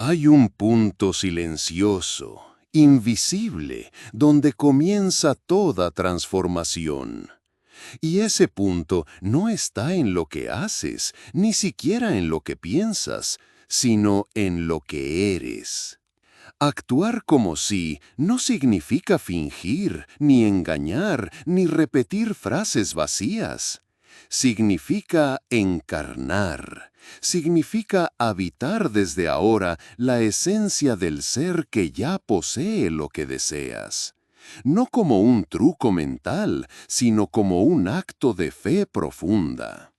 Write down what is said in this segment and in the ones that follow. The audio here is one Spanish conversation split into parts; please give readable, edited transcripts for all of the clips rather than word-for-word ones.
Hay un punto silencioso, invisible, donde comienza toda transformación. Y ese punto no está en lo que haces, ni siquiera en lo que piensas, sino en lo que eres. Actuar como si no significa fingir, ni engañar, ni repetir frases vacías. Significa encarnar. Significa habitar desde ahora la esencia del ser que ya posee lo que deseas. No como un truco mental, sino como un acto de fe profunda.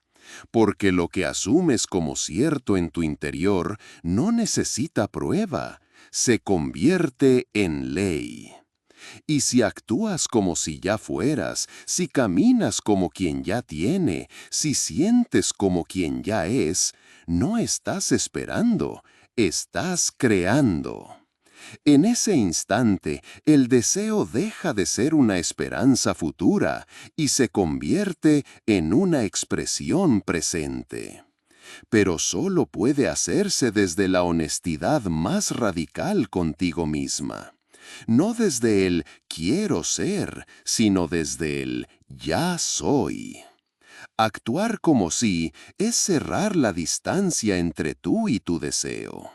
Porque lo que asumes como cierto en tu interior no necesita prueba, se convierte en ley. Y si actúas como si ya fueras, si caminas como quien ya tiene, si sientes como quien ya es, no estás esperando, estás creando. En ese instante, el deseo deja de ser una esperanza futura y se convierte en una expresión presente. Pero solo puede hacerse desde la honestidad más radical contigo misma. No desde el quiero ser, sino desde el ya soy. Actuar como si es cerrar la distancia entre tú y tu deseo.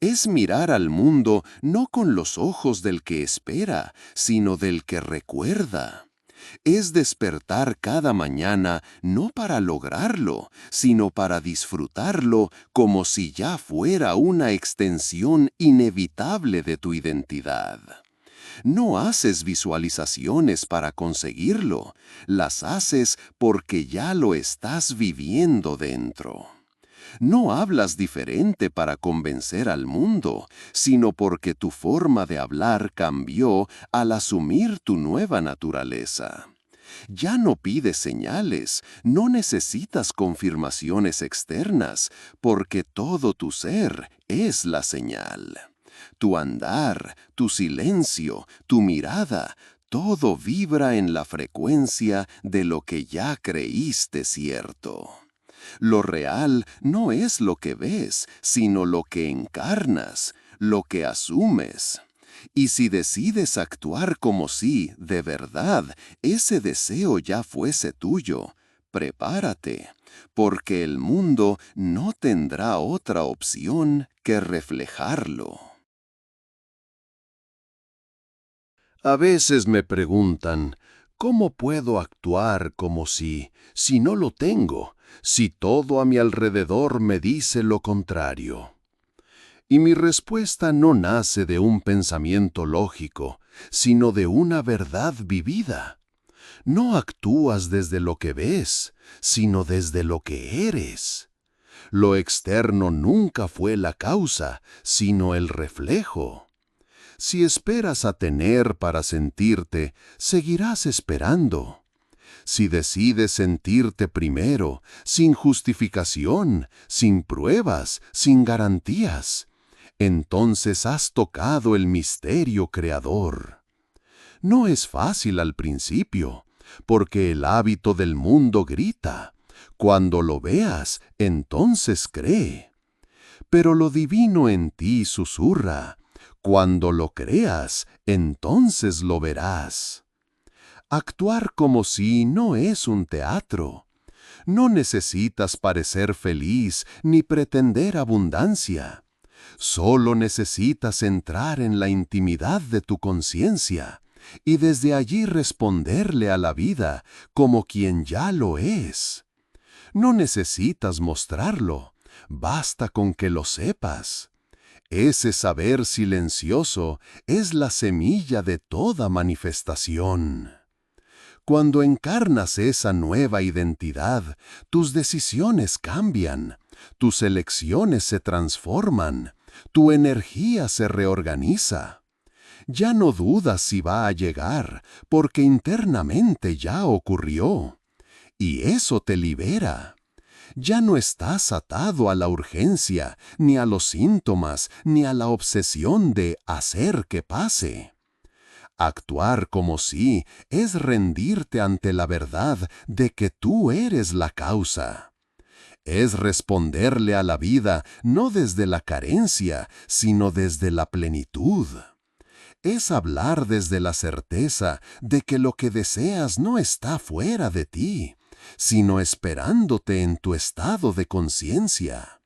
Es mirar al mundo no con los ojos del que espera, sino del que recuerda. Es despertar cada mañana no para lograrlo, sino para disfrutarlo como si ya fuera una extensión inevitable de tu identidad. No haces visualizaciones para conseguirlo, las haces porque ya lo estás viviendo dentro. No hablas diferente para convencer al mundo, sino porque tu forma de hablar cambió al asumir tu nueva naturaleza. Ya no pides señales, no necesitas confirmaciones externas, porque todo tu ser es la señal. Tu andar, tu silencio, tu mirada, todo vibra en la frecuencia de lo que ya creíste cierto. Lo real no es lo que ves, sino lo que encarnas, lo que asumes. Y si decides actuar como si, de verdad, ese deseo ya fuese tuyo, prepárate, porque el mundo no tendrá otra opción que reflejarlo. A veces me preguntan, ¿cómo puedo actuar como si no lo tengo, si todo a mi alrededor me dice lo contrario? Y mi respuesta no nace de un pensamiento lógico, sino de una verdad vivida. No actúas desde lo que ves, sino desde lo que eres. Lo externo nunca fue la causa, sino el reflejo. Si esperas a tener para sentirte, seguirás esperando. Si decides sentirte primero, sin justificación, sin pruebas, sin garantías, entonces has tocado el misterio creador. No es fácil al principio, porque el hábito del mundo grita. Cuando lo veas, entonces cree. Pero lo divino en ti susurra. Cuando lo creas, entonces lo verás. Actuar como si no es un teatro. No necesitas parecer feliz ni pretender abundancia. Solo necesitas entrar en la intimidad de tu conciencia y desde allí responderle a la vida como quien ya lo es. No necesitas mostrarlo, basta con que lo sepas. Ese saber silencioso es la semilla de toda manifestación. Cuando encarnas esa nueva identidad, tus decisiones cambian, tus elecciones se transforman, tu energía se reorganiza. Ya no dudas si va a llegar, porque internamente ya ocurrió. Y eso te libera. Ya no estás atado a la urgencia, ni a los síntomas, ni a la obsesión de hacer que pase. Actuar como si es rendirte ante la verdad de que tú eres la causa. Es responderle a la vida no desde la carencia, sino desde la plenitud. Es hablar desde la certeza de que lo que deseas no está fuera de ti, sino esperándote en tu estado de conciencia.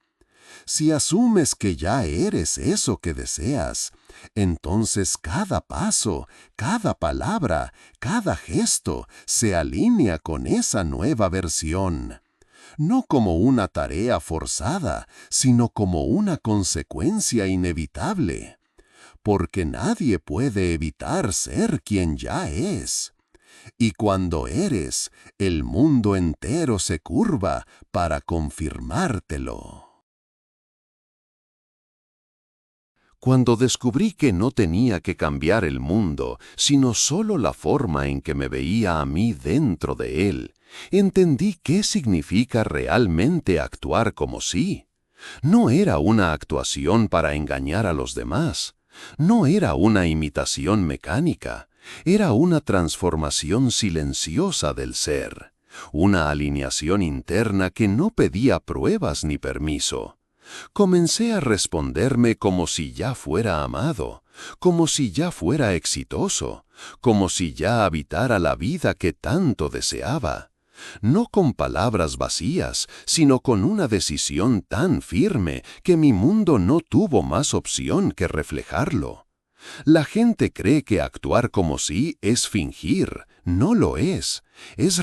Si asumes que ya eres eso que deseas, entonces cada paso, cada palabra, cada gesto se alinea con esa nueva versión. No como una tarea forzada, sino como una consecuencia inevitable. Porque nadie puede evitar ser quien ya es. Y cuando eres, el mundo entero se curva para confirmártelo. Cuando descubrí que no tenía que cambiar el mundo, sino solo la forma en que me veía a mí dentro de él, entendí qué significa realmente actuar como sí. No era una actuación para engañar a los demás. No era una imitación mecánica. Era una transformación silenciosa del ser. Una alineación interna que no pedía pruebas ni permiso. Comencé a responderme como si ya fuera amado, como si ya fuera exitoso, como si ya habitara la vida que tanto deseaba. No con palabras vacías, sino con una decisión tan firme que mi mundo no tuvo más opción que reflejarlo. La gente cree que actuar como si es fingir. No lo es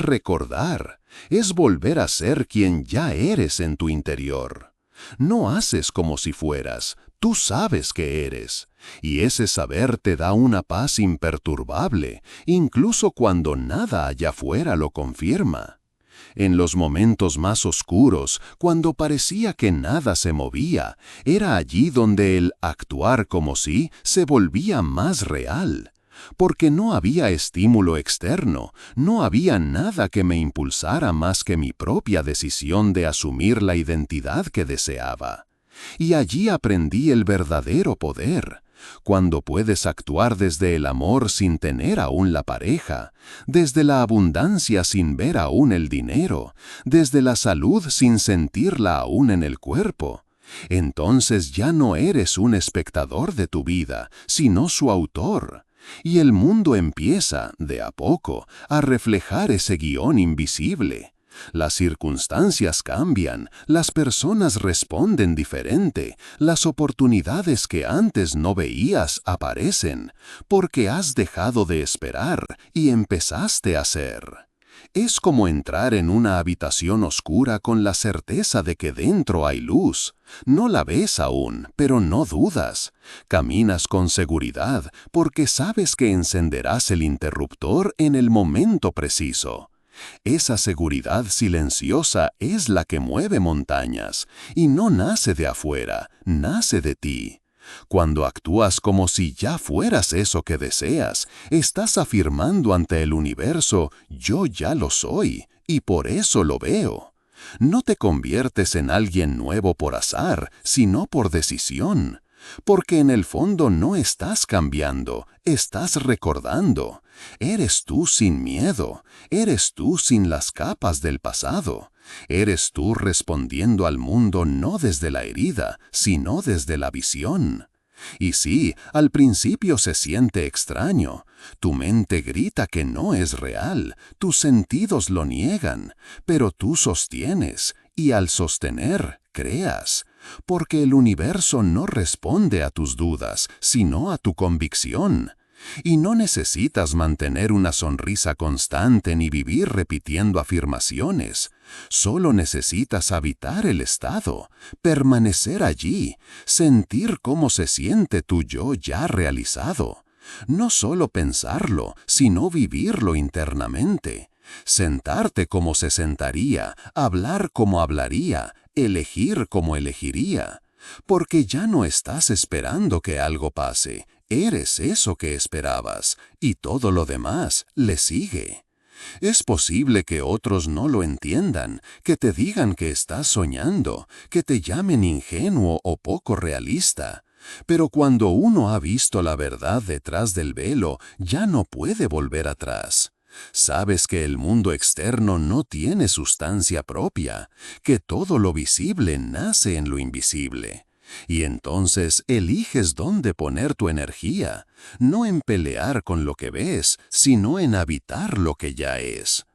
recordar, es volver a ser quien ya eres en tu interior. No haces como si fueras, tú sabes que eres, y ese saber te da una paz imperturbable, incluso cuando nada allá afuera lo confirma. En los momentos más oscuros, cuando parecía que nada se movía, era allí donde el actuar como si se volvía más real. Porque no había estímulo externo, no había nada que me impulsara más que mi propia decisión de asumir la identidad que deseaba. Y allí aprendí el verdadero poder, cuando puedes actuar desde el amor sin tener aún la pareja, desde la abundancia sin ver aún el dinero, desde la salud sin sentirla aún en el cuerpo. Entonces ya no eres un espectador de tu vida, sino su autor. Y el mundo empieza, de a poco, a reflejar ese guión invisible. Las circunstancias cambian, las personas responden diferente, las oportunidades que antes no veías aparecen, porque has dejado de esperar y empezaste a ser. Es como entrar en una habitación oscura con la certeza de que dentro hay luz. No la ves aún, pero no dudas. Caminas con seguridad porque sabes que encenderás el interruptor en el momento preciso. Esa seguridad silenciosa es la que mueve montañas, y no nace de afuera, nace de ti. Cuando actúas como si ya fueras eso que deseas, estás afirmando ante el universo, yo ya lo soy, y por eso lo veo. No te conviertes en alguien nuevo por azar, sino por decisión. Porque en el fondo no estás cambiando, estás recordando. Eres tú sin miedo, eres tú sin las capas del pasado. Eres tú respondiendo al mundo no desde la herida, sino desde la visión. Y sí, al principio se siente extraño. Tu mente grita que no es real, tus sentidos lo niegan, pero tú sostienes, y al sostener, creas. Porque el universo no responde a tus dudas, sino a tu convicción. Y no necesitas mantener una sonrisa constante ni vivir repitiendo afirmaciones. Solo necesitas habitar el estado, permanecer allí, sentir cómo se siente tu yo ya realizado. No solo pensarlo, sino vivirlo internamente. Sentarte como se sentaría, hablar como hablaría, elegir como elegiría. Porque ya no estás esperando que algo pase, eres eso que esperabas, y todo lo demás le sigue. Es posible que otros no lo entiendan, que te digan que estás soñando, que te llamen ingenuo o poco realista. Pero cuando uno ha visto la verdad detrás del velo, ya no puede volver atrás. Sabes que el mundo externo no tiene sustancia propia, que todo lo visible nace en lo invisible. Y entonces eliges dónde poner tu energía, no en pelear con lo que ves, sino en habitar lo que ya es.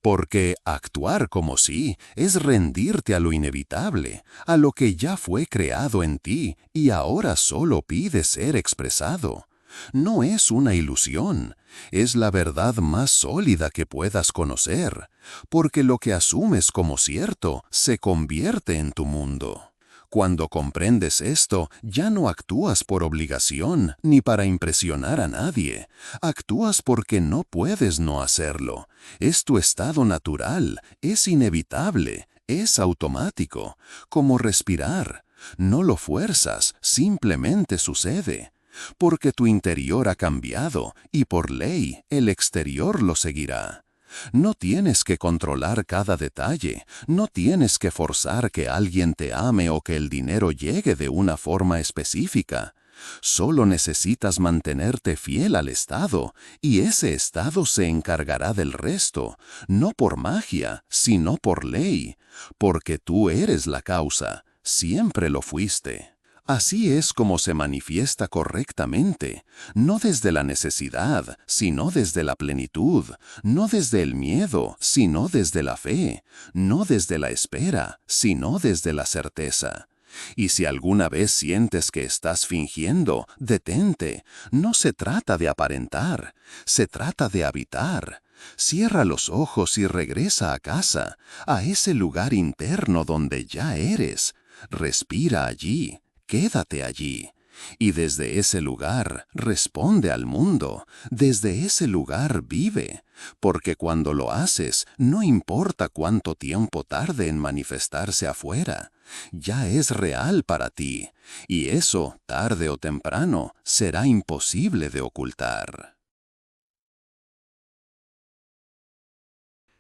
Porque actuar como si es rendirte a lo inevitable, a lo que ya fue creado en ti y ahora solo pide ser expresado. No es una ilusión, es la verdad más sólida que puedas conocer, porque lo que asumes como cierto se convierte en tu mundo. Cuando comprendes esto, ya no actúas por obligación ni para impresionar a nadie. Actúas porque no puedes no hacerlo. Es tu estado natural, es inevitable, es automático, como respirar. No lo fuerzas, simplemente sucede. Porque tu interior ha cambiado y por ley el exterior lo seguirá. No tienes que controlar cada detalle, no tienes que forzar que alguien te ame o que el dinero llegue de una forma específica. Solo necesitas mantenerte fiel al estado, y ese estado se encargará del resto, no por magia, sino por ley, porque tú eres la causa, siempre lo fuiste. Así es como se manifiesta correctamente, no desde la necesidad, sino desde la plenitud, no desde el miedo, sino desde la fe, no desde la espera, sino desde la certeza. Y si alguna vez sientes que estás fingiendo, detente, no se trata de aparentar, se trata de habitar. Cierra los ojos y regresa a casa, a ese lugar interno donde ya eres. Respira allí. Quédate allí. Y desde ese lugar responde al mundo, desde ese lugar vive, porque cuando lo haces no importa cuánto tiempo tarde en manifestarse afuera, ya es real para ti, y eso, tarde o temprano, será imposible de ocultar.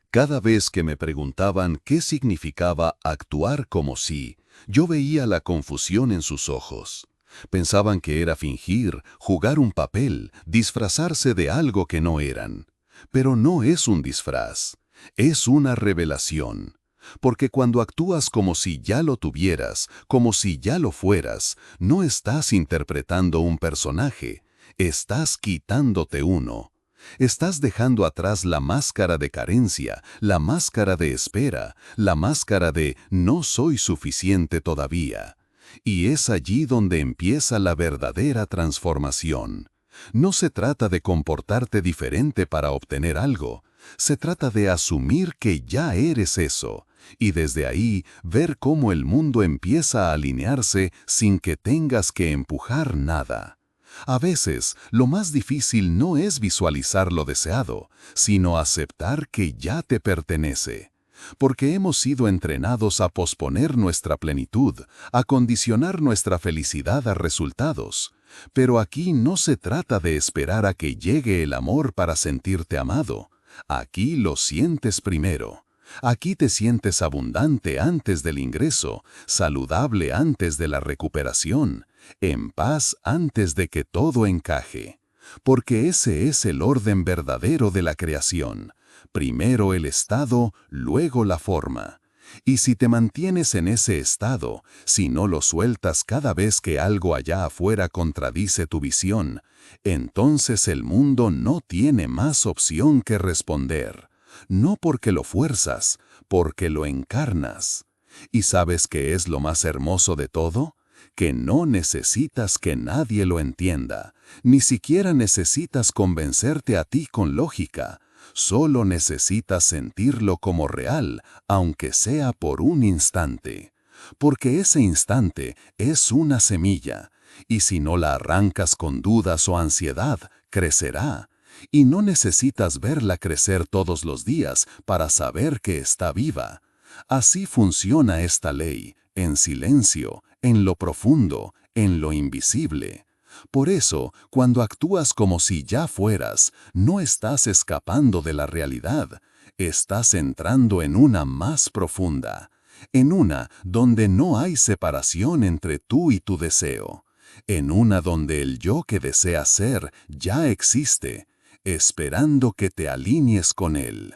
Cada vez que me preguntaban qué significaba actuar como si, yo veía la confusión en sus ojos. Pensaban que era fingir, jugar un papel, disfrazarse de algo que no eran. Pero no es un disfraz, es una revelación. Porque cuando actúas como si ya lo tuvieras, como si ya lo fueras, no estás interpretando un personaje, estás quitándote uno. Estás dejando atrás la máscara de carencia, la máscara de espera, la máscara de no soy suficiente todavía. Y es allí donde empieza la verdadera transformación. No se trata de comportarte diferente para obtener algo, se trata de asumir que ya eres eso, y desde ahí ver cómo el mundo empieza a alinearse sin que tengas que empujar nada. A veces, lo más difícil no es visualizar lo deseado, sino aceptar que ya te pertenece. Porque hemos sido entrenados a posponer nuestra plenitud, a condicionar nuestra felicidad a resultados. Pero aquí no se trata de esperar a que llegue el amor para sentirte amado. Aquí lo sientes primero. Aquí te sientes abundante antes del ingreso, saludable antes de la recuperación, en paz antes de que todo encaje. Porque ese es el orden verdadero de la creación. Primero el estado, luego la forma. Y si te mantienes en ese estado, si no lo sueltas cada vez que algo allá afuera contradice tu visión, entonces el mundo no tiene más opción que responder. No porque lo fuerzas, porque lo encarnas. ¿Y sabes qué es lo más hermoso de todo? Que no necesitas que nadie lo entienda, ni siquiera necesitas convencerte a ti con lógica. Solo necesitas sentirlo como real, aunque sea por un instante. Porque ese instante es una semilla, y si no la arrancas con dudas o ansiedad, crecerá. Y no necesitas verla crecer todos los días para saber que está viva. Así funciona esta ley, en silencio, en lo profundo, en lo invisible. Por eso, cuando actúas como si ya fueras, no estás escapando de la realidad, estás entrando en una más profunda, en una donde no hay separación entre tú y tu deseo, en una donde el yo que deseas ser ya existe, esperando que te alinees con Él.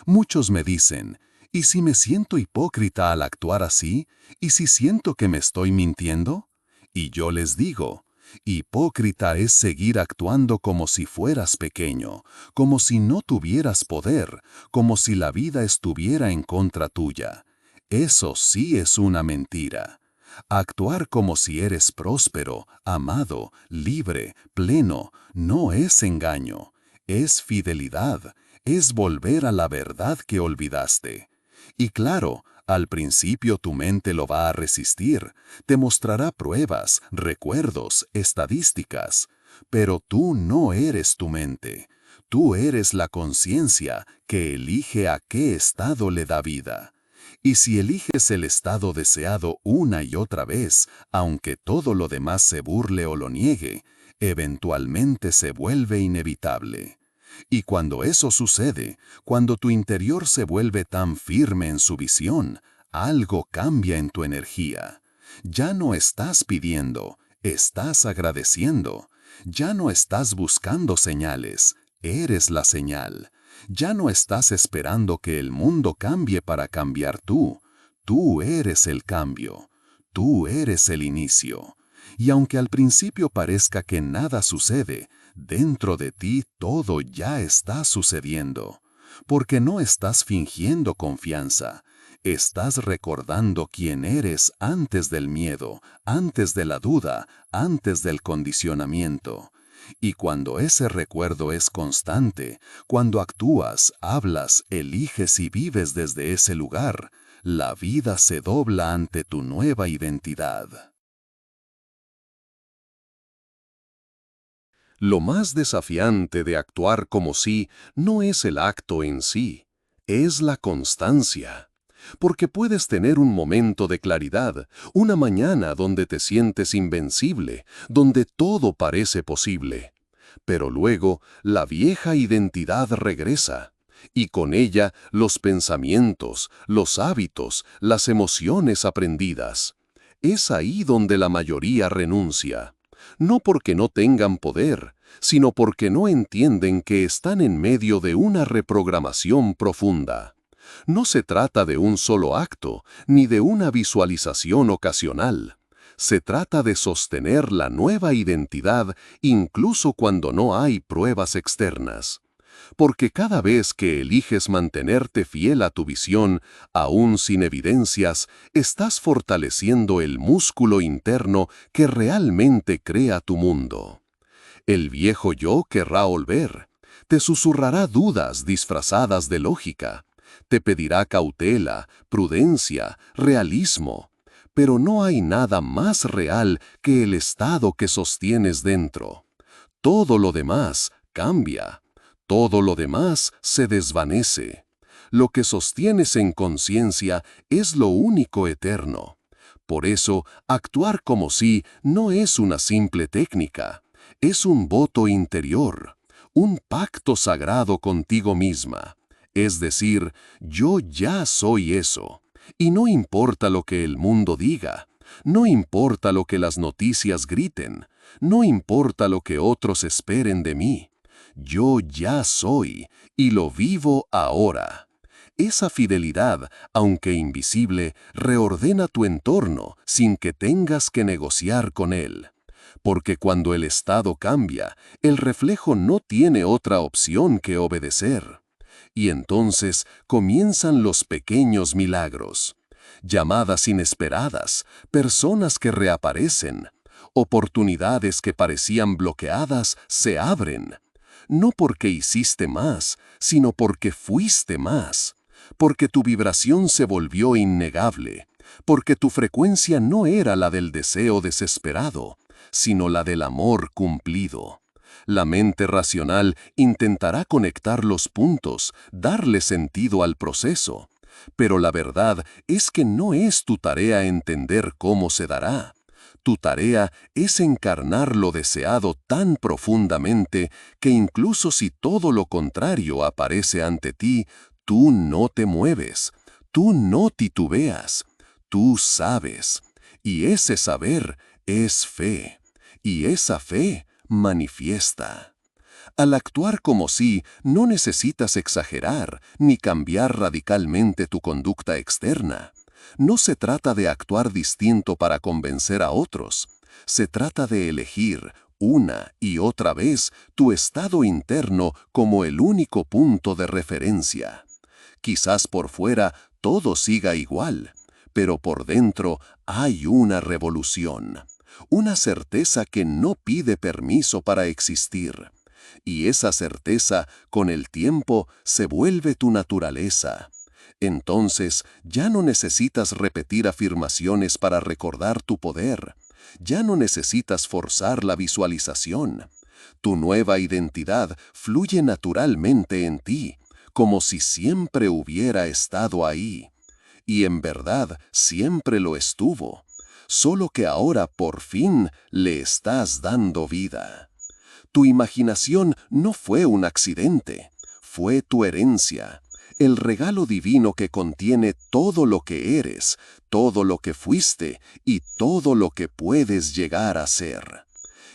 Muchos me dicen, ¿y si me siento hipócrita al actuar así? ¿Y si siento que me estoy mintiendo? Y yo les digo, hipócrita es seguir actuando como si fueras pequeño, como si no tuvieras poder, como si la vida estuviera en contra tuya. Eso sí es una mentira. Actuar como si eres próspero, amado, libre, pleno, no es engaño, es fidelidad, es volver a la verdad que olvidaste. Y claro, al principio tu mente lo va a resistir, te mostrará pruebas, recuerdos, estadísticas, pero tú no eres tu mente. Tú eres la conciencia que elige a qué estado le da vida. Y si eliges el estado deseado una y otra vez, aunque todo lo demás se burle o lo niegue, eventualmente se vuelve inevitable. Y cuando eso sucede, cuando tu interior se vuelve tan firme en su visión, algo cambia en tu energía. Ya no estás pidiendo, estás agradeciendo. Ya no estás buscando señales, eres la señal. Ya no estás esperando que el mundo cambie para cambiar tú. Tú eres el cambio. Tú eres el inicio. Y aunque al principio parezca que nada sucede, dentro de ti todo ya está sucediendo. Porque no estás fingiendo confianza. Estás recordando quién eres antes del miedo, antes de la duda, antes del condicionamiento. Y cuando ese recuerdo es constante, cuando actúas, hablas, eliges y vives desde ese lugar, la vida se dobla ante tu nueva identidad. Lo más desafiante de actuar como sí no es el acto en sí, es la constancia. Porque puedes tener un momento de claridad, una mañana donde te sientes invencible, donde todo parece posible. Pero luego la vieja identidad regresa, y con ella los pensamientos, los hábitos, las emociones aprendidas. Es ahí donde la mayoría renuncia. No porque no tengan poder, sino porque no entienden que están en medio de una reprogramación profunda. No se trata de un solo acto, ni de una visualización ocasional. Se trata de sostener la nueva identidad incluso cuando no hay pruebas externas. Porque cada vez que eliges mantenerte fiel a tu visión, aún sin evidencias, estás fortaleciendo el músculo interno que realmente crea tu mundo. El viejo yo querrá volver. Te susurrará dudas disfrazadas de lógica. Te pedirá cautela, prudencia, realismo. Pero no hay nada más real que el estado que sostienes dentro. Todo lo demás cambia. Todo lo demás se desvanece. Lo que sostienes en conciencia es lo único eterno. Por eso, actuar como sí no es una simple técnica. Es un voto interior, un pacto sagrado contigo misma. Es decir, yo ya soy eso. Y no importa lo que el mundo diga, no importa lo que las noticias griten, no importa lo que otros esperen de mí. Yo ya soy y lo vivo ahora. Esa fidelidad, aunque invisible, reordena tu entorno sin que tengas que negociar con él. Porque cuando el estado cambia, el reflejo no tiene otra opción que obedecer. Y entonces comienzan los pequeños milagros. Llamadas inesperadas, personas que reaparecen, oportunidades que parecían bloqueadas se abren. No porque hiciste más, sino porque fuiste más. Porque tu vibración se volvió innegable. Porque tu frecuencia no era la del deseo desesperado, sino la del amor cumplido. La mente racional intentará conectar los puntos, darle sentido al proceso. Pero la verdad es que no es tu tarea entender cómo se dará. Tu tarea es encarnar lo deseado tan profundamente que incluso si todo lo contrario aparece ante ti, tú no te mueves, tú no titubeas, tú sabes. Y ese saber es fe. Y esa fe manifiesta. Al actuar como sí, no necesitas exagerar ni cambiar radicalmente tu conducta externa. No se trata de actuar distinto para convencer a otros. Se trata de elegir, una y otra vez, tu estado interno como el único punto de referencia. Quizás por fuera todo siga igual, pero por dentro hay una revolución, una certeza que no pide permiso para existir. Y esa certeza, con el tiempo, se vuelve tu naturaleza. Entonces, ya no necesitas repetir afirmaciones para recordar tu poder. Ya no necesitas forzar la visualización. Tu nueva identidad fluye naturalmente en ti, como si siempre hubiera estado ahí. Y en verdad siempre lo estuvo, solo que ahora por fin le estás dando vida. Tu imaginación no fue un accidente, fue tu herencia, el regalo divino que contiene todo lo que eres, todo lo que fuiste y todo lo que puedes llegar a ser.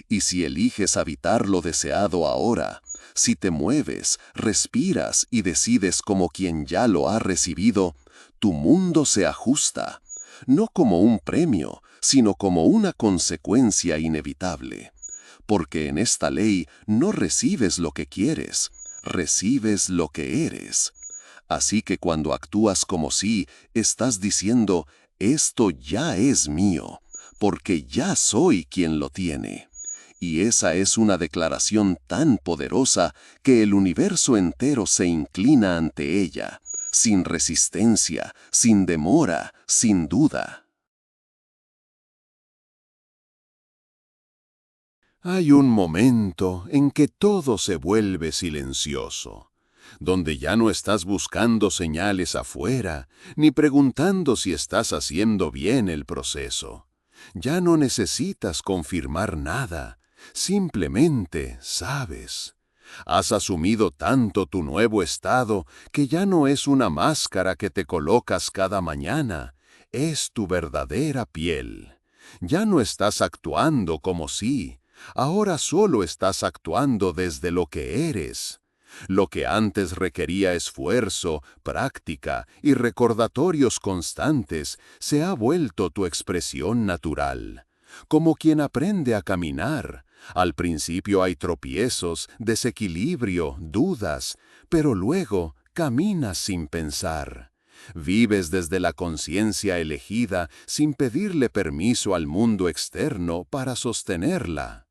Y si eliges habitar lo deseado ahora, si te mueves, respiras y decides como quien ya lo ha recibido, tu mundo se ajusta, no como un premio, sino como una consecuencia inevitable. Porque en esta ley no recibes lo que quieres, recibes lo que eres. Así que cuando actúas como si, estás diciendo, esto ya es mío, porque ya soy quien lo tiene. Y esa es una declaración tan poderosa que el universo entero se inclina ante ella, sin resistencia, sin demora, sin duda. Hay un momento en que todo se vuelve silencioso, donde ya no estás buscando señales afuera, ni preguntando si estás haciendo bien el proceso. Ya no necesitas confirmar nada, simplemente sabes. Has asumido tanto tu nuevo estado que ya no es una máscara que te colocas cada mañana, es tu verdadera piel. Ya no estás actuando como si, ahora solo estás actuando desde lo que eres. Lo que antes requería esfuerzo, práctica y recordatorios constantes se ha vuelto tu expresión natural. Como quien aprende a caminar. Al principio hay tropiezos, desequilibrio, dudas, pero luego caminas sin pensar. Vives desde la conciencia elegida sin pedirle permiso al mundo externo para sostenerla.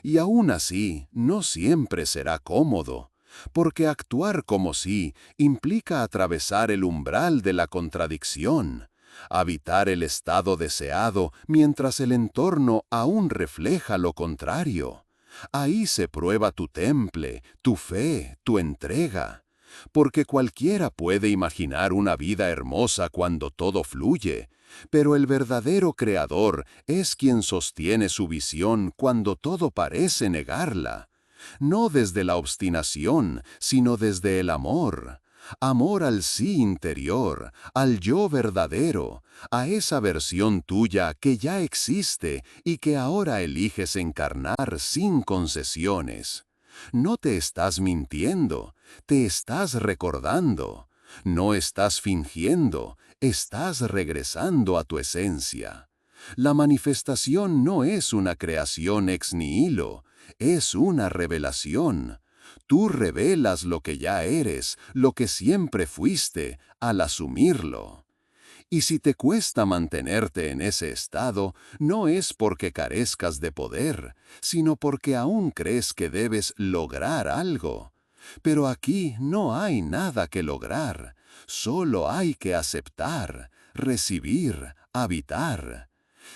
Y aún así, no siempre será cómodo, porque actuar como sí implica atravesar el umbral de la contradicción, habitar el estado deseado mientras el entorno aún refleja lo contrario. Ahí se prueba tu temple, tu fe, tu entrega. Porque cualquiera puede imaginar una vida hermosa cuando todo fluye, pero el verdadero creador es quien sostiene su visión cuando todo parece negarla. No desde la obstinación, sino desde el amor. Amor al sí interior, al yo verdadero, a esa versión tuya que ya existe y que ahora eliges encarnar sin concesiones. No te estás mintiendo, te estás recordando. No estás fingiendo, estás regresando a tu esencia. La manifestación no es una creación ex nihilo, es una revelación. Tú revelas lo que ya eres, lo que siempre fuiste, al asumirlo. Y si te cuesta mantenerte en ese estado, no es porque carezcas de poder, sino porque aún crees que debes lograr algo. Pero aquí no hay nada que lograr, solo hay que aceptar, recibir, habitar.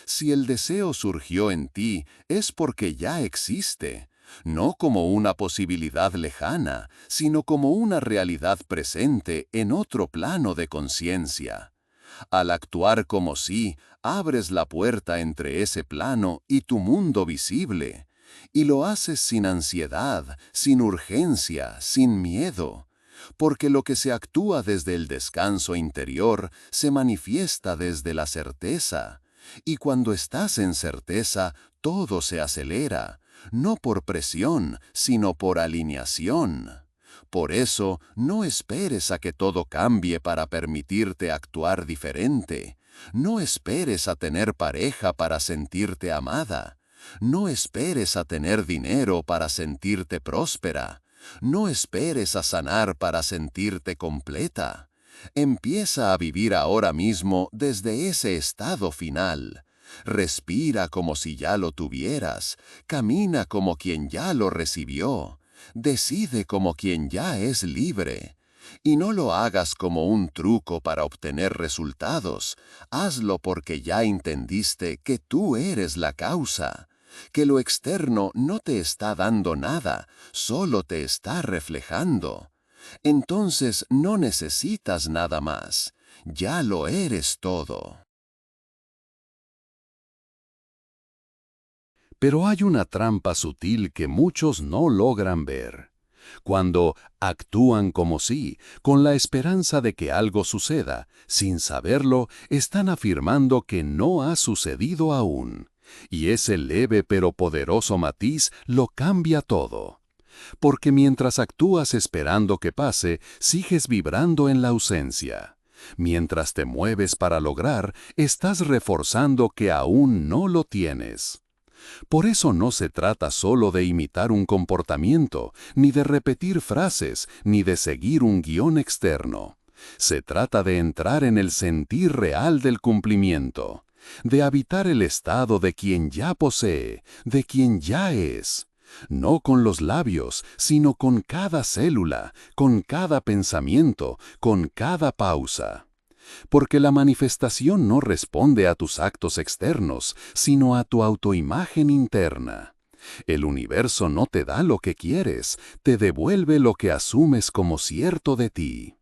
Si el deseo surgió en ti, es porque ya existe, no como una posibilidad lejana, sino como una realidad presente en otro plano de conciencia. Al actuar como si, abres la puerta entre ese plano y tu mundo visible, y lo haces sin ansiedad, sin urgencia, sin miedo, porque lo que se actúa desde el descanso interior se manifiesta desde la certeza, y cuando estás en certeza, todo se acelera, no por presión, sino por alineación. Por eso, no esperes a que todo cambie para permitirte actuar diferente. No esperes a tener pareja para sentirte amada. No esperes a tener dinero para sentirte próspera. No esperes a sanar para sentirte completa. Empieza a vivir ahora mismo desde ese estado final. Respira como si ya lo tuvieras. Camina como quien ya lo recibió. Decide como quien ya es libre. Y no lo hagas como un truco para obtener resultados. Hazlo porque ya entendiste que tú eres la causa, que lo externo no te está dando nada, solo te está reflejando. Entonces no necesitas nada más. Ya lo eres todo. Pero hay una trampa sutil que muchos no logran ver. Cuando actúan como si, con la esperanza de que algo suceda, sin saberlo, están afirmando que no ha sucedido aún. Y ese leve pero poderoso matiz lo cambia todo. Porque mientras actúas esperando que pase, sigues vibrando en la ausencia. Mientras te mueves para lograr, estás reforzando que aún no lo tienes. Por eso no se trata solo de imitar un comportamiento, ni de repetir frases, ni de seguir un guión externo. Se trata de entrar en el sentir real del cumplimiento, de habitar el estado de quien ya posee, de quien ya es. No con los labios, sino con cada célula, con cada pensamiento, con cada pausa. Porque la manifestación no responde a tus actos externos, sino a tu autoimagen interna. El universo no te da lo que quieres, te devuelve lo que asumes como cierto de ti.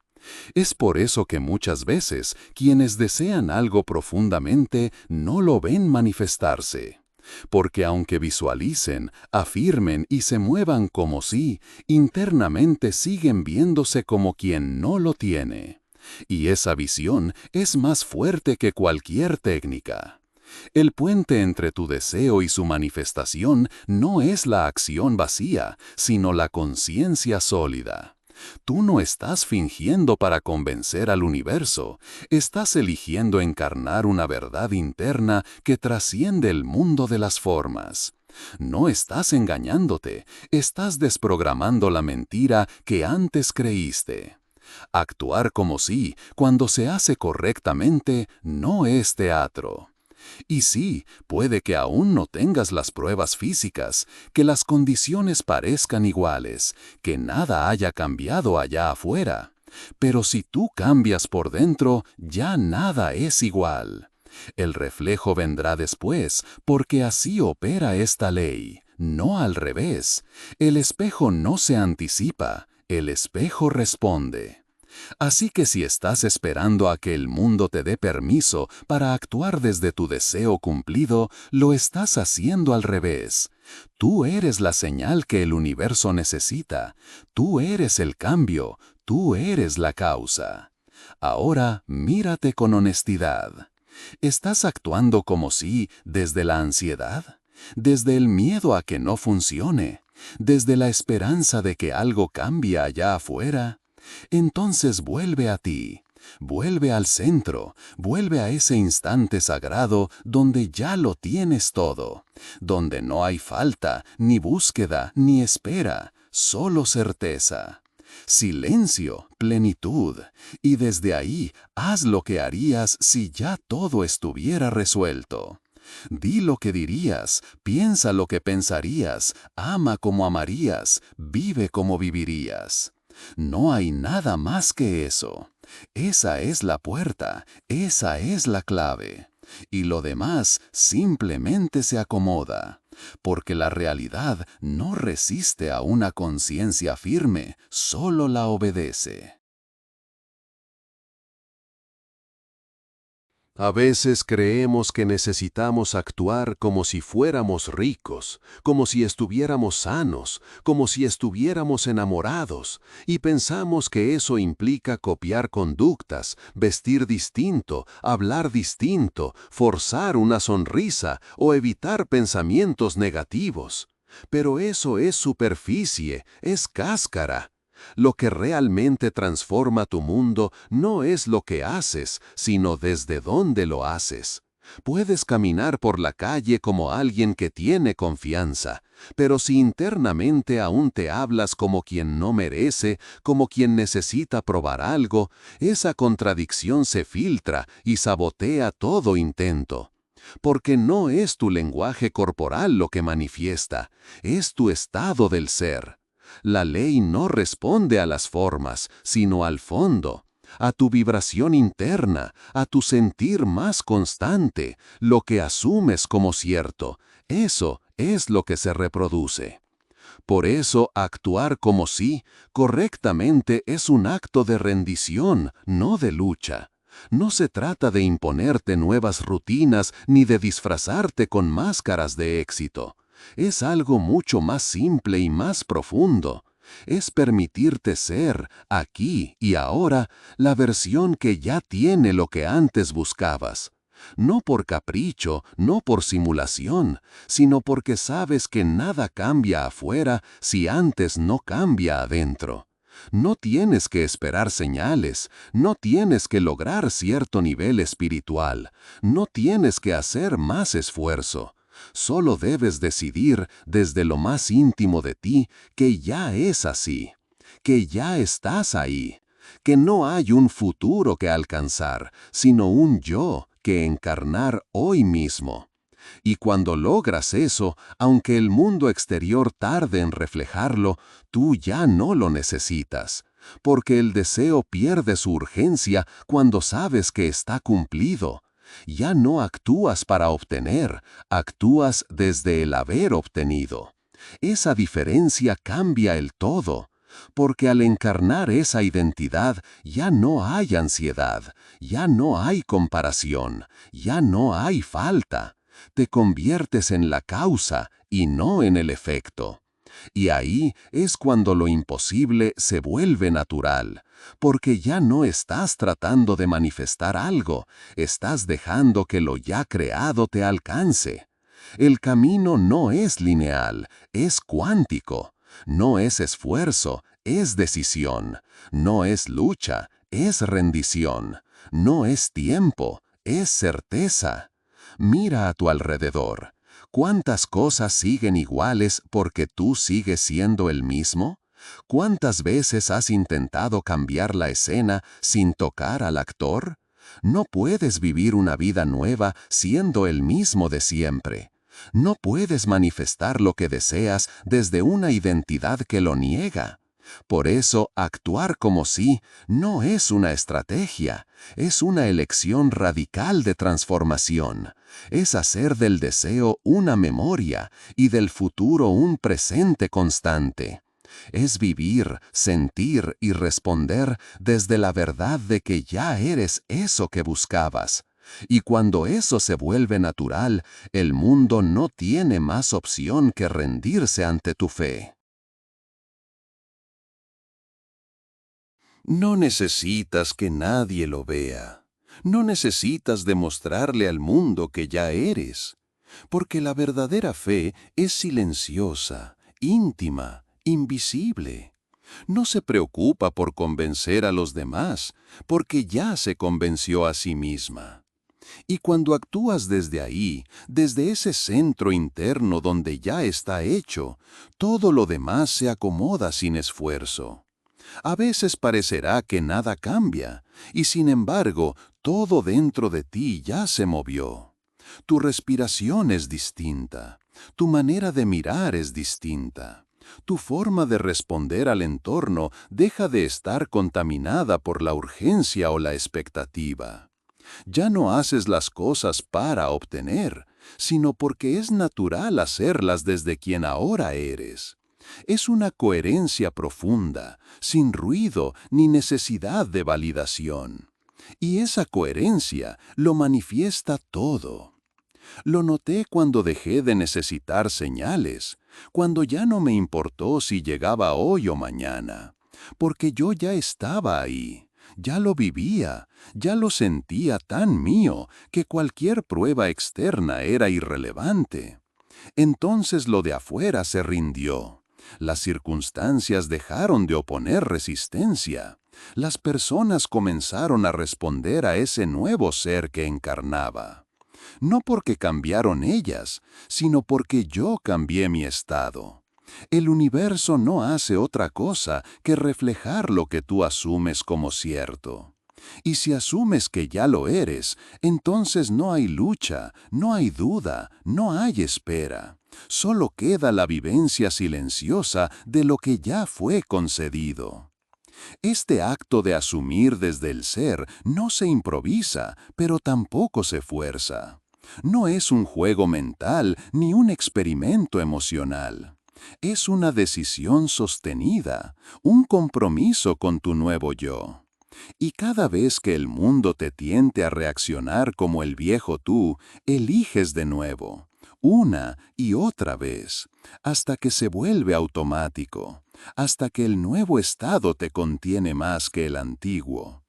Es por eso que muchas veces quienes desean algo profundamente no lo ven manifestarse. Porque aunque visualicen, afirmen y se muevan como si, internamente siguen viéndose como quien no lo tiene. Y esa visión es más fuerte que cualquier técnica. El puente entre tu deseo y su manifestación no es la acción vacía, sino la conciencia sólida. Tú no estás fingiendo para convencer al universo, estás eligiendo encarnar una verdad interna que trasciende el mundo de las formas. No estás engañándote, estás desprogramando la mentira que antes creíste. Actuar como si, cuando se hace correctamente, no es teatro. Y sí, puede que aún no tengas las pruebas físicas, que las condiciones parezcan iguales, que nada haya cambiado allá afuera. Pero si tú cambias por dentro, ya nada es igual. El reflejo vendrá después, porque así opera esta ley, no al revés. El espejo no se anticipa, el espejo responde. Así que si estás esperando a que el mundo te dé permiso para actuar desde tu deseo cumplido, lo estás haciendo al revés. Tú eres la señal que el universo necesita. Tú eres el cambio. Tú eres la causa. Ahora mírate con honestidad. ¿Estás actuando como si desde la ansiedad? ¿Desde el miedo a que no funcione? ¿Desde la esperanza de que algo cambie allá afuera? Entonces vuelve a ti, vuelve al centro, vuelve a ese instante sagrado donde ya lo tienes todo, donde no hay falta, ni búsqueda, ni espera, solo certeza. Silencio, plenitud, y desde ahí haz lo que harías si ya todo estuviera resuelto. Di lo que dirías, piensa lo que pensarías, ama como amarías, vive como vivirías. No hay nada más que eso. Esa es la puerta, esa es la clave. Y lo demás simplemente se acomoda, porque la realidad no resiste a una conciencia firme, solo la obedece. A veces creemos que necesitamos actuar como si fuéramos ricos, como si estuviéramos sanos, como si estuviéramos enamorados, y pensamos que eso implica copiar conductas, vestir distinto, hablar distinto, forzar una sonrisa o evitar pensamientos negativos. Pero eso es superficie, es cáscara. Lo que realmente transforma tu mundo no es lo que haces, sino desde dónde lo haces. Puedes caminar por la calle como alguien que tiene confianza, pero si internamente aún te hablas como quien no merece, como quien necesita probar algo, esa contradicción se filtra y sabotea todo intento. Porque no es tu lenguaje corporal lo que manifiesta, es tu estado del ser. La ley no responde a las formas, sino al fondo, a tu vibración interna, a tu sentir más constante, lo que asumes como cierto. Eso es lo que se reproduce. Por eso, actuar como sí, correctamente, es un acto de rendición, no de lucha. No se trata de imponerte nuevas rutinas ni de disfrazarte con máscaras de éxito. Es algo mucho más simple y más profundo. Es permitirte ser, aquí y ahora, la versión que ya tiene lo que antes buscabas. No por capricho, no por simulación, sino porque sabes que nada cambia afuera si antes no cambia adentro. No tienes que esperar señales, no tienes que lograr cierto nivel espiritual, no tienes que hacer más esfuerzo. Solo debes decidir desde lo más íntimo de ti que ya es así, que ya estás ahí, que no hay un futuro que alcanzar, sino un yo que encarnar hoy mismo. Y cuando logras eso, aunque el mundo exterior tarde en reflejarlo, tú ya no lo necesitas, porque el deseo pierde su urgencia cuando sabes que está cumplido. Ya no actúas para obtener, actúas desde el haber obtenido. Esa diferencia cambia el todo, porque al encarnar esa identidad ya no hay ansiedad, ya no hay comparación, ya no hay falta. Te conviertes en la causa y no en el efecto. Y ahí es cuando lo imposible se vuelve natural, porque ya no estás tratando de manifestar algo, estás dejando que lo ya creado te alcance. El camino no es lineal, es cuántico. No es esfuerzo, es decisión. No es lucha, es rendición. No es tiempo, es certeza. Mira a tu alrededor. ¿Cuántas cosas siguen iguales porque tú sigues siendo el mismo? ¿Cuántas veces has intentado cambiar la escena sin tocar al actor? No puedes vivir una vida nueva siendo el mismo de siempre. No puedes manifestar lo que deseas desde una identidad que lo niega. Por eso, actuar como sí no es una estrategia, es una elección radical de transformación. Es hacer del deseo una memoria y del futuro un presente constante. Es vivir, sentir y responder desde la verdad de que ya eres eso que buscabas. Y cuando eso se vuelve natural, el mundo no tiene más opción que rendirse ante tu fe. No necesitas que nadie lo vea. No necesitas demostrarle al mundo que ya eres, porque la verdadera fe es silenciosa, íntima, invisible. No se preocupa por convencer a los demás, porque ya se convenció a sí misma. Y cuando actúas desde ahí, desde ese centro interno donde ya está hecho, todo lo demás se acomoda sin esfuerzo. A veces parecerá que nada cambia, y sin embargo, todo dentro de ti ya se movió. Tu respiración es distinta, tu manera de mirar es distinta. Tu forma de responder al entorno deja de estar contaminada por la urgencia o la expectativa. Ya no haces las cosas para obtener, sino porque es natural hacerlas desde quien ahora eres. Es una coherencia profunda, sin ruido ni necesidad de validación. Y esa coherencia lo manifiesta todo. Lo noté cuando dejé de necesitar señales, cuando ya no me importó si llegaba hoy o mañana, porque yo ya estaba ahí, ya lo vivía, ya lo sentía tan mío que cualquier prueba externa era irrelevante. Entonces lo de afuera se rindió. Las circunstancias dejaron de oponer resistencia. Las personas comenzaron a responder a ese nuevo ser que encarnaba. No porque cambiaron ellas, sino porque yo cambié mi estado. El universo no hace otra cosa que reflejar lo que tú asumes como cierto. Y si asumes que ya lo eres, entonces no hay lucha, no hay duda, no hay espera. Solo queda la vivencia silenciosa de lo que ya fue concedido. Este acto de asumir desde el ser no se improvisa, pero tampoco se fuerza. No es un juego mental ni un experimento emocional. Es una decisión sostenida, un compromiso con tu nuevo yo. Y cada vez que el mundo te tiente a reaccionar como el viejo tú, eliges de nuevo, una y otra vez, hasta que se vuelve automático, hasta que el nuevo estado te contiene más que el antiguo.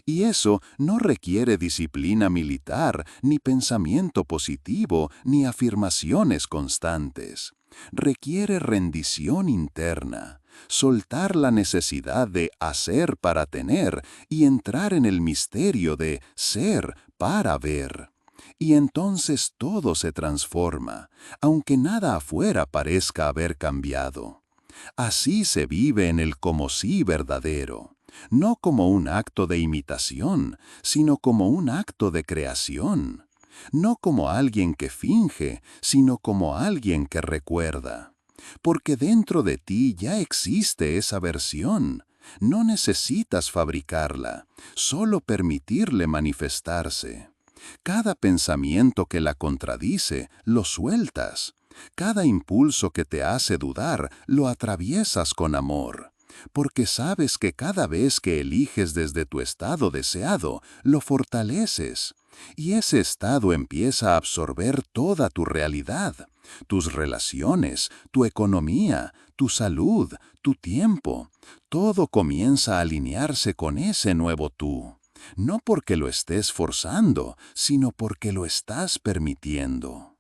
Y eso no requiere disciplina militar, ni pensamiento positivo, ni afirmaciones constantes. Requiere rendición interna, soltar la necesidad de hacer para tener y entrar en el misterio de ser para ver. Y entonces todo se transforma, aunque nada afuera parezca haber cambiado. Así se vive en el como sí verdadero. No como un acto de imitación, sino como un acto de creación. No como alguien que finge, sino como alguien que recuerda. Porque dentro de ti ya existe esa versión. No necesitas fabricarla, solo permitirle manifestarse. Cada pensamiento que la contradice, lo sueltas. Cada impulso que te hace dudar, lo atraviesas con amor. Porque sabes que cada vez que eliges desde tu estado deseado, lo fortaleces. Y ese estado empieza a absorber toda tu realidad, tus relaciones, tu economía, tu salud, tu tiempo. Todo comienza a alinearse con ese nuevo tú. No porque lo estés forzando, sino porque lo estás permitiendo.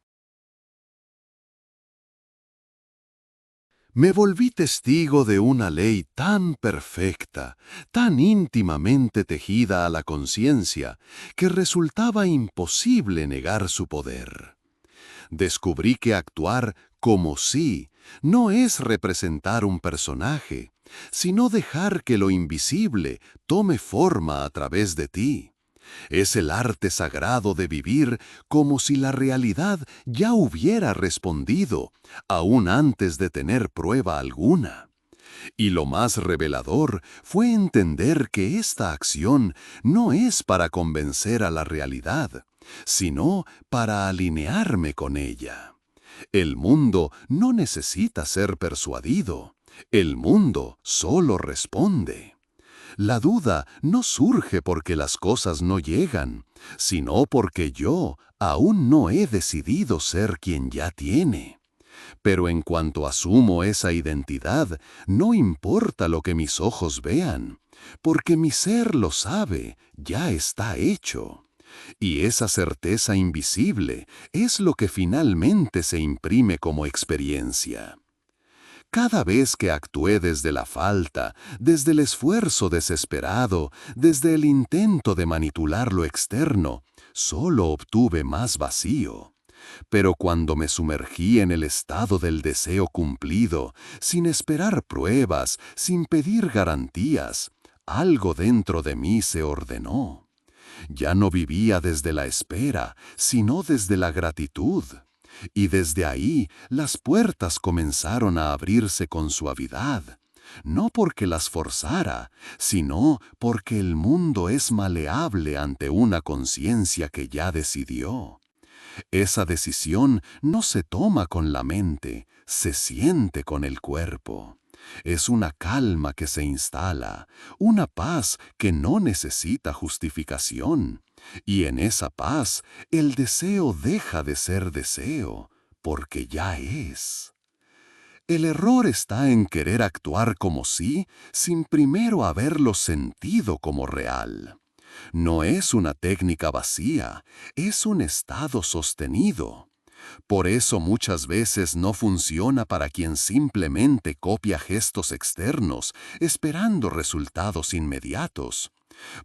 Me volví testigo de una ley tan perfecta, tan íntimamente tejida a la conciencia, que resultaba imposible negar su poder. Descubrí que actuar como sí no es representar un personaje, sino dejar que lo invisible tome forma a través de ti. Es el arte sagrado de vivir como si la realidad ya hubiera respondido, aún antes de tener prueba alguna. Y lo más revelador fue entender que esta acción no es para convencer a la realidad, sino para alinearme con ella. El mundo no necesita ser persuadido. El mundo solo responde. La duda no surge porque las cosas no llegan, sino porque yo aún no he decidido ser quien ya tiene. Pero en cuanto asumo esa identidad, no importa lo que mis ojos vean, porque mi ser lo sabe, ya está hecho. Y esa certeza invisible es lo que finalmente se imprime como experiencia. Cada vez que actué desde la falta, desde el esfuerzo desesperado, desde el intento de manipular lo externo, solo obtuve más vacío. Pero cuando me sumergí en el estado del deseo cumplido, sin esperar pruebas, sin pedir garantías, algo dentro de mí se ordenó. Ya no vivía desde la espera, sino desde la gratitud. Y desde ahí las puertas comenzaron a abrirse con suavidad, no porque las forzara, sino porque el mundo es maleable ante una conciencia que ya decidió. Esa decisión no se toma con la mente, se siente con el cuerpo. Es una calma que se instala, una paz que no necesita justificación. Y en esa paz, el deseo deja de ser deseo, porque ya es. El error está en querer actuar como sí, sin primero haberlo sentido como real. No es una técnica vacía, es un estado sostenido. Por eso muchas veces no funciona para quien simplemente copia gestos externos, esperando resultados inmediatos.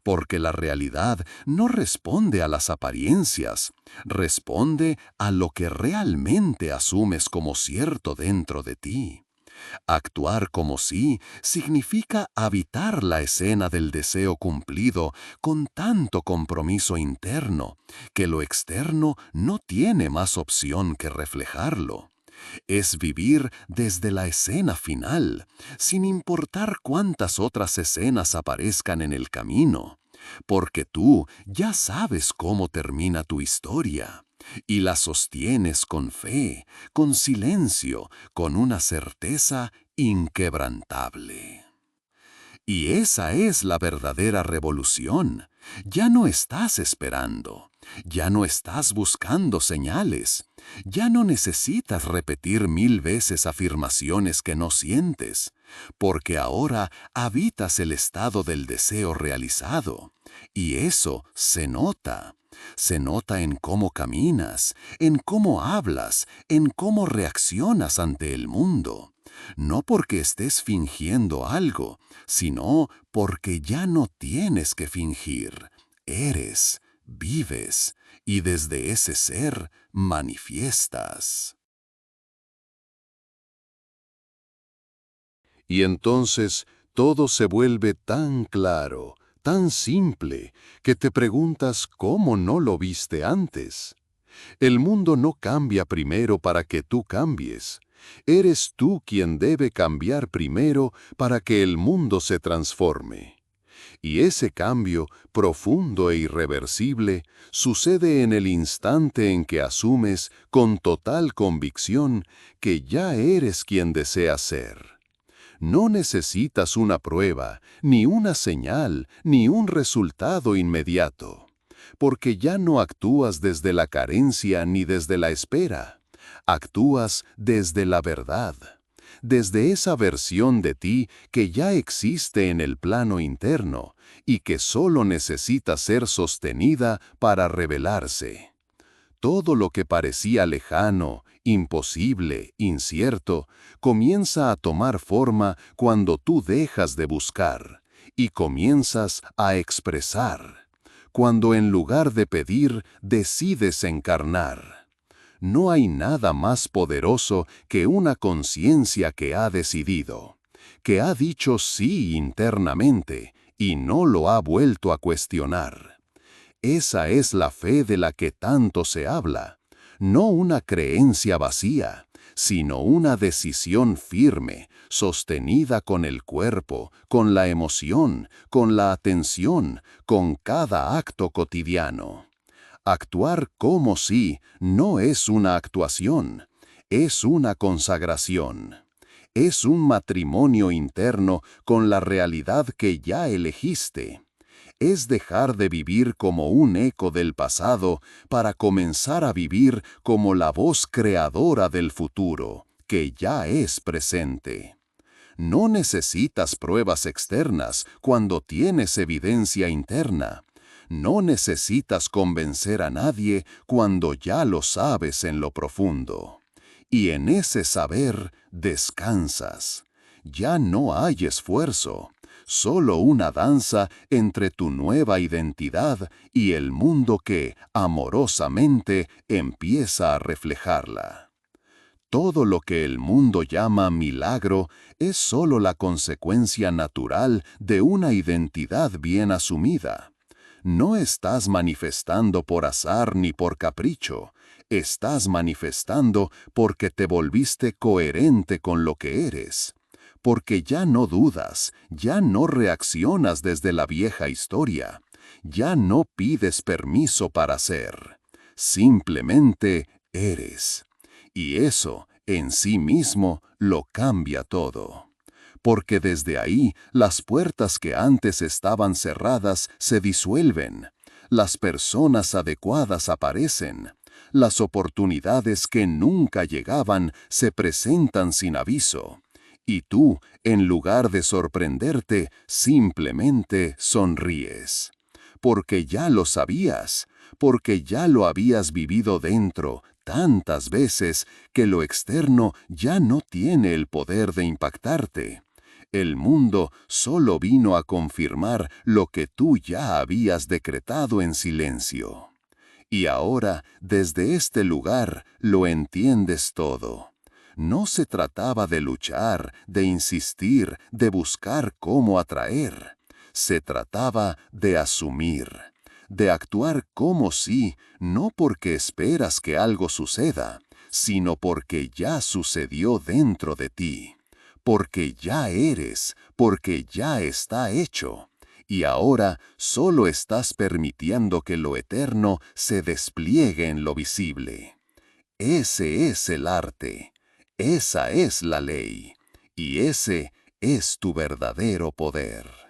Porque la realidad no responde a las apariencias, responde a lo que realmente asumes como cierto dentro de ti. Actuar como sí significa habitar la escena del deseo cumplido con tanto compromiso interno que lo externo no tiene más opción que reflejarlo. Es vivir desde la escena final, sin importar cuántas otras escenas aparezcan en el camino, porque tú ya sabes cómo termina tu historia y la sostienes con fe, con silencio, con una certeza inquebrantable. Y esa es la verdadera revolución. Ya no estás esperando, ya no estás buscando señales, ya no necesitas repetir 1000 veces afirmaciones que no sientes, porque ahora habitas el estado del deseo realizado. Y eso se nota. Se nota en cómo caminas, en cómo hablas, en cómo reaccionas ante el mundo. No porque estés fingiendo algo, sino porque ya no tienes que fingir. Eres, vives, y desde ese ser manifiestas. Y entonces todo se vuelve tan claro, tan simple, que te preguntas cómo no lo viste antes. El mundo no cambia primero para que tú cambies. Eres tú quien debe cambiar primero para que el mundo se transforme. Y ese cambio, profundo e irreversible, sucede en el instante en que asumes con total convicción que ya eres quien deseas ser. No necesitas una prueba, ni una señal, ni un resultado inmediato, porque ya no actúas desde la carencia ni desde la espera. Actúas desde la verdad, desde esa versión de ti que ya existe en el plano interno y que solo necesita ser sostenida para revelarse. Todo lo que parecía lejano, imposible, incierto, comienza a tomar forma cuando tú dejas de buscar y comienzas a expresar, cuando en lugar de pedir decides encarnar. No hay nada más poderoso que una conciencia que ha decidido, que ha dicho sí internamente y no lo ha vuelto a cuestionar. Esa es la fe de la que tanto se habla, no una creencia vacía, sino una decisión firme, sostenida con el cuerpo, con la emoción, con la atención, con cada acto cotidiano. Actuar como sí no es una actuación, es una consagración. Es un matrimonio interno con la realidad que ya elegiste. Es dejar de vivir como un eco del pasado para comenzar a vivir como la voz creadora del futuro, que ya es presente. No necesitas pruebas externas cuando tienes evidencia interna. No necesitas convencer a nadie cuando ya lo sabes en lo profundo. Y en ese saber descansas. Ya no hay esfuerzo, solo una danza entre tu nueva identidad y el mundo que, amorosamente, empieza a reflejarla. Todo lo que el mundo llama milagro es solo la consecuencia natural de una identidad bien asumida. No estás manifestando por azar ni por capricho, estás manifestando porque te volviste coherente con lo que eres. Porque ya no dudas, ya no reaccionas desde la vieja historia, ya no pides permiso para ser. Simplemente eres. Y eso, en sí mismo, lo cambia todo. Porque desde ahí las puertas que antes estaban cerradas se disuelven, las personas adecuadas aparecen, las oportunidades que nunca llegaban se presentan sin aviso. Y tú, en lugar de sorprenderte, simplemente sonríes. Porque ya lo sabías, porque ya lo habías vivido dentro, tantas veces que lo externo ya no tiene el poder de impactarte. El mundo solo vino a confirmar lo que tú ya habías decretado en silencio. Y ahora, desde este lugar, lo entiendes todo. No se trataba de luchar, de insistir, de buscar cómo atraer. Se trataba de asumir, de actuar como si, no porque esperas que algo suceda, sino porque ya sucedió dentro de ti, porque ya eres, porque ya está hecho. Y ahora solo estás permitiendo que lo eterno se despliegue en lo visible. Ese es el arte, esa es la ley, y ese es tu verdadero poder.